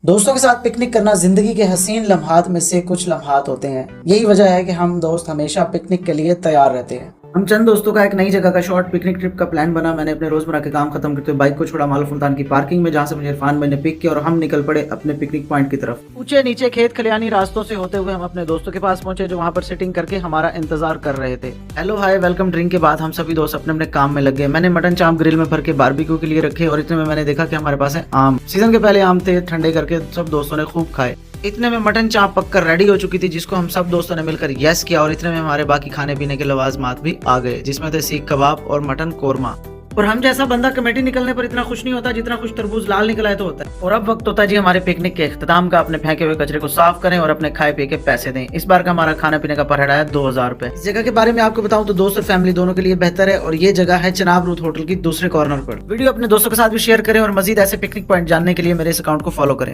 दोस्तों के साथ पिकनिक करना जिंदगी के हसीन लम्हात में से कुछ लम्हात होते हैं। यही वजह है कि हम दोस्त हमेशा पिकनिक के लिए तैयार रहते हैं। हम चंद दोस्तों का एक नई जगह का शॉर्ट पिकनिक ट्रिप का प्लान बना। मैंने अपने रोजमर्रा के काम खत्म करते हुए बाइक को छोड़ा मालूफ मुल्तान की पार्किंग में, जहां से मुझे इरफान भाई ने पिक किया और हम निकल पड़े अपने पिकनिक पॉइंट की तरफ। ऊंचे नीचे खेत खलियानी रास्तों से होते हुए हम अपने दोस्तों के पास पहुंचे, जो वहां पर सिटिंग करके हमारा इंतजार कर रहे थे। हेलो हाय वेलकम ड्रिंक के बाद हम सभी दोस्त अपने अपने काम में लग गए। मैंने मटन चाप ग्रिल में भर के बारबेक्यू के लिए रखे और इतने में मैंने देखा कि हमारे पास है आम। सीजन के पहले आम थे, ठंडे करके सब दोस्तों ने खूब खाए। इतने में मटन चाप पककर रेडी हो चुकी थी, जिसको हम सब दोस्तों ने मिलकर यस किया। और इतने में हमारे बाकी खाने पीने के लवाजमात भी आ गए, जिसमें थे सीख कबाब और मटन कोरमा। और हम जैसा बंदा कमेटी निकलने पर इतना खुश नहीं होता जितना खुश तरबूज लाल निकला है तो होता है। और अब वक्त होता है जी हमारे पिकनिक के इख्तिताम का। अपने फेंके हुए कचरे को साफ करें और अपने खाए पिए के पैसे दें। इस बार का हमारा खाने पीने का पर हेड आया 2000 रुपए। इस जगह के बारे में आपको बताऊं तो दोस्त और फैमिली दोनों के लिए बेहतर है। और ये जगह है चनाब रूथ होटल की दूसरे कॉर्नर पर। वीडियो अपने दोस्तों के साथ भी शेयर करें और मजीद ऐसे पिकनिक पॉइंट जानने के लिए मेरे इस अकाउंट को फॉलो करें।